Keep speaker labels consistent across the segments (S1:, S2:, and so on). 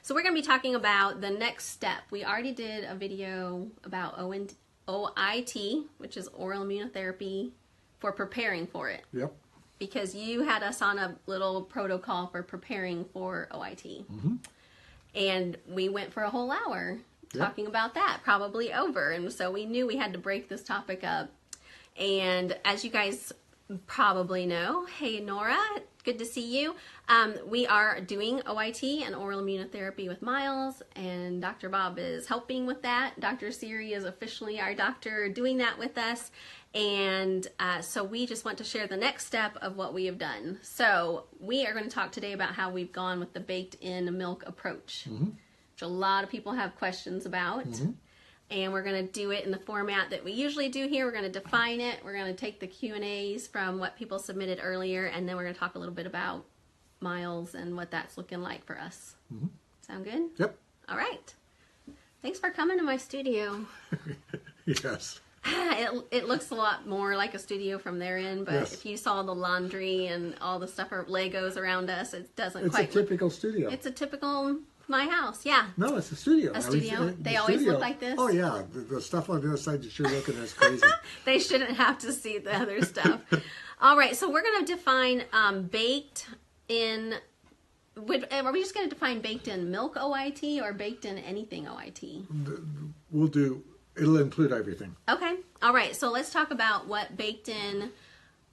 S1: So we're going to be talking about the next step. We already did a video about OIT, which is oral immunotherapy, for preparing for it.
S2: Yep.
S1: Because you had us on a little protocol for preparing for OIT.
S2: Mm-hmm.
S1: And we went for a whole hour talking about that, probably over. And so we knew we had to break this topic up. And as you guys probably know, hey Nora, good to see you. We are doing OIT and oral immunotherapy with Miles, and Dr. Bob is helping with that. Dr. Siri is officially our doctor doing that with us. And so we just want to share the next step of what we have done. So we are going to talk today about how we've gone with the baked-in milk approach, which a lot of people have questions about. And we're going to do it in the format that we usually do here. We're going to define it. We're going to take the Q&As from what people submitted earlier, and then we're going to talk a little bit about Miles and what that's looking like for us. Sound good?
S2: Yep.
S1: All right. Thanks for coming to my studio.
S2: Yes.
S1: It looks a lot more like a studio from their end, but if you saw the laundry and all the stuff or Legos around us, it doesn't quite.
S2: It's a typical studio.
S1: It's a typical my house, yeah.
S2: No, it's a studio.
S1: A studio? They always look like this?
S2: Oh, yeah. The stuff on the other side that you're looking at is crazy.
S1: They shouldn't have to see the other stuff. All right, so we're going to define baked in... Are we just going to define baked in milk OIT or baked in anything OIT?
S2: We'll do... It'll include everything.
S1: Okay. All right, so let's talk about what baked in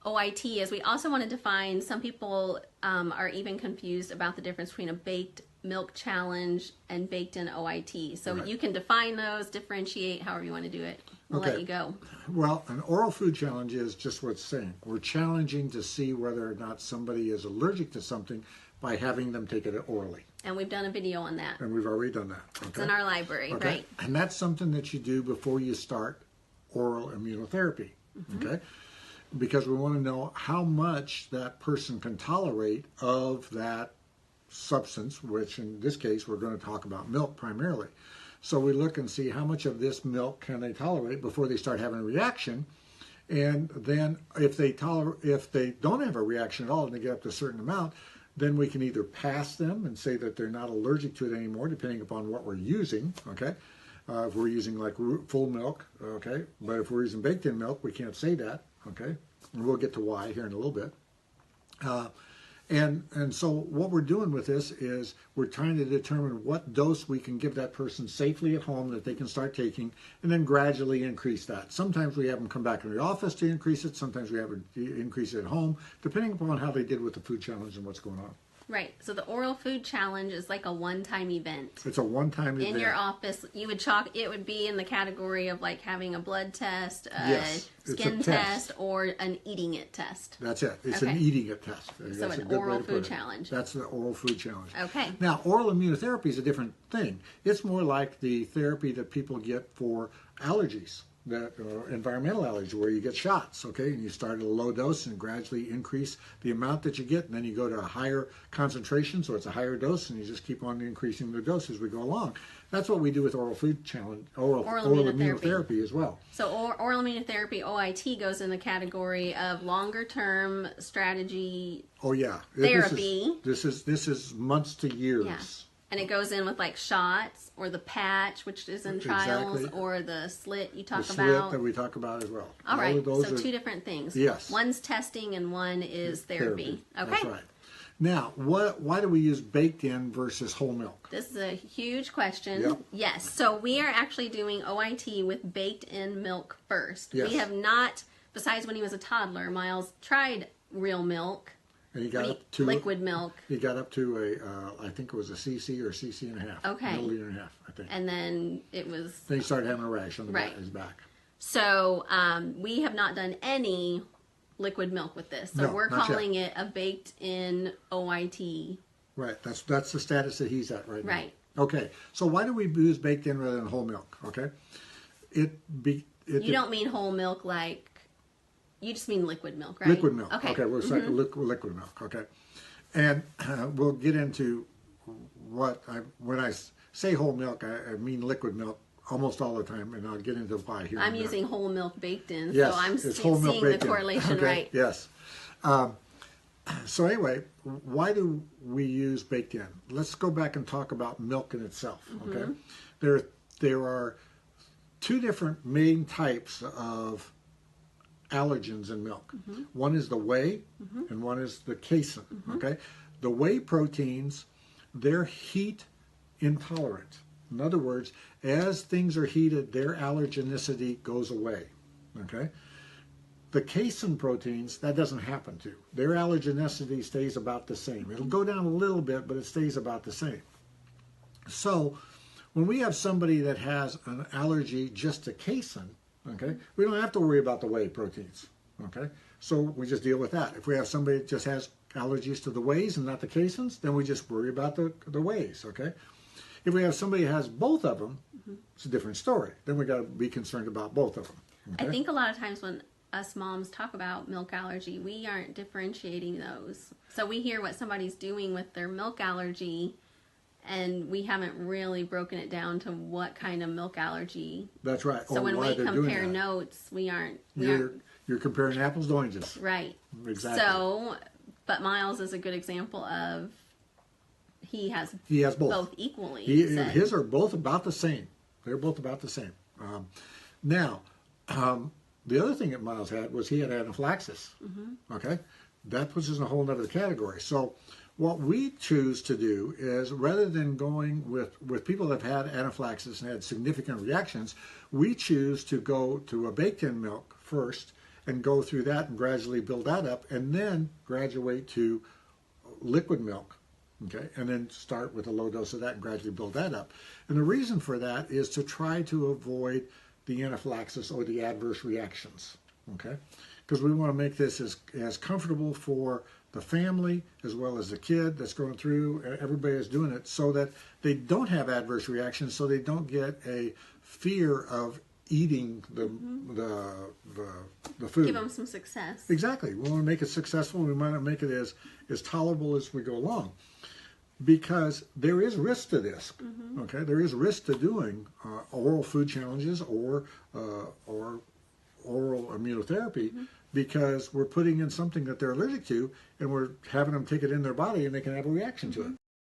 S1: OIT is. We also want to define... Some people are even confused about the difference between a baked milk challenge and baked in OIT. So you can define those, differentiate, however you want to do it. We'll let you go.
S2: Well, an oral food challenge is just what it's saying. We're challenging to see whether or not somebody is allergic to something by having them take it orally.
S1: And we've done a video on that.
S2: And we've already done that. Okay?
S1: It's in our library, right?
S2: And that's something that you do before you start oral immunotherapy. Okay? Because we want to know how much that person can tolerate of that substance, which in this case we're going to talk about milk primarily. So we look and see how much of this milk can they tolerate before they start having a reaction, and then if they don't have a reaction at all and they get up to a certain amount, then we can either pass them and say that they're not allergic to it anymore, depending upon what we're using. Okay, if we're using like full milk, okay, but if we're using baked-in milk, we can't say that. Okay, and we'll get to why here in a little bit. And so what we're doing with this is we're trying to determine what dose we can give that person safely at home that they can start taking, and then gradually increase that. Sometimes we have them come back in the office to increase it. Sometimes we have them increase it at home, depending upon how they did with the food challenge and what's going on.
S1: Right. So the oral food challenge is like a one-time event.
S2: It's a one-time event.
S1: In your office, you would it would be in the category of like having a blood test, skin test, or an eating it test.
S2: That's it. It's an eating it test.
S1: So an oral food challenge.
S2: That's the oral food challenge.
S1: Okay.
S2: Now, oral immunotherapy is a different thing. It's more like the therapy that people get for allergies. That environmental allergy, where you get shots, okay, and you start at a low dose and gradually increase the amount that you get, and then you go to a higher concentration, so it's a higher dose, and you just keep on increasing the dose as we go along. That's what we do with oral food challenge, oral immunotherapy as well. So
S1: oral immunotherapy, OIT, goes in the category of longer term strategy.
S2: Oh yeah,
S1: therapy.
S2: This is months to years.
S1: Yeah. And it goes in with like shots or the patch, which is in trials, or the slit you talk about.
S2: The slit that we talk about as well.
S1: All right, so two different things.
S2: Yes.
S1: One's testing and one is therapy. Okay.
S2: That's right. Now, why do we use baked in versus whole milk?
S1: This is a huge question.
S2: Yep.
S1: Yes, so we are actually doing OIT with baked in milk first.
S2: Yes.
S1: We have not, besides when he was a toddler, Miles tried real milk.
S2: And he got up to
S1: liquid milk.
S2: He got up to I think it was a cc or cc and a half.
S1: Okay.
S2: Milliliter and a half, I think.
S1: And then it was.
S2: Then he started having a rash on his back.
S1: So we have not done any liquid milk with this. So we're calling it a baked-in OIT.
S2: Right. That's the status that he's at right now.
S1: Right.
S2: Okay. So why do we use baked in rather than whole milk? Okay.
S1: You don't mean whole milk like. You just mean liquid milk, right?
S2: Liquid milk.
S1: Okay.
S2: Okay, we'll say liquid milk. Okay, and we'll get into when I say whole milk, I mean liquid milk almost all the time, and I'll get into why here.
S1: I'm using whole milk baked in,
S2: yes,
S1: so I'm
S2: it's whole milk
S1: seeing the
S2: baked
S1: correlation
S2: in. Okay,
S1: right.
S2: Yes. So anyway, why do we use baked in? Let's go back and talk about milk in itself. Okay, there are two different main types of allergens in milk. One is the whey, and one is the casein. Okay, the whey proteins, they're heat intolerant. In other words, as things are heated, their allergenicity goes away. Okay. The casein proteins, that doesn't happen to. Their allergenicity stays about the same. It'll go down a little bit, but it stays about the same. So when we have somebody that has an allergy just to casein, okay, we don't have to worry about the whey proteins. Okay, so we just deal with that. If we have somebody that just has allergies to the wheys and not the caseins, then we just worry about the wheys. Okay, if we have somebody that has both of them, it's a different story. Then we got to be concerned about both of them. Okay?
S1: I think a lot of times when us moms talk about milk allergy, we aren't differentiating those. So we hear what somebody's doing with their milk allergy, and we haven't really broken it down to what kind of milk allergy.
S2: That's right.
S1: So when we compare notes,
S2: You're comparing apples to oranges.
S1: Right.
S2: Exactly.
S1: So, but Miles is a good example of he has both equally.
S2: His are both about the same. They're both about the same. Now, the other thing that Miles had was he had anaphylaxis. Okay, that puts us in a whole other category. So what we choose to do is, rather than going with people that have had anaphylaxis and had significant reactions, we choose to go to a baked-in milk first and go through that and gradually build that up, and then graduate to liquid milk. Okay, and then start with a low dose of that and gradually build that up. And the reason for that is to try to avoid the anaphylaxis or the adverse reactions. Okay, because we want to make this as comfortable for the family as well as the kid that's going through. Everybody is doing it so that they don't have adverse reactions, so they don't get a fear of eating the food.
S1: Give them some success.
S2: Exactly. We want to make it successful. We want to make it as tolerable as we go along, because there is risk to this. Okay, there is risk to doing oral food challenges or oral immunotherapy, because we're putting in something that they're allergic to, and we're having them take it in their body, and they can have a reaction to it.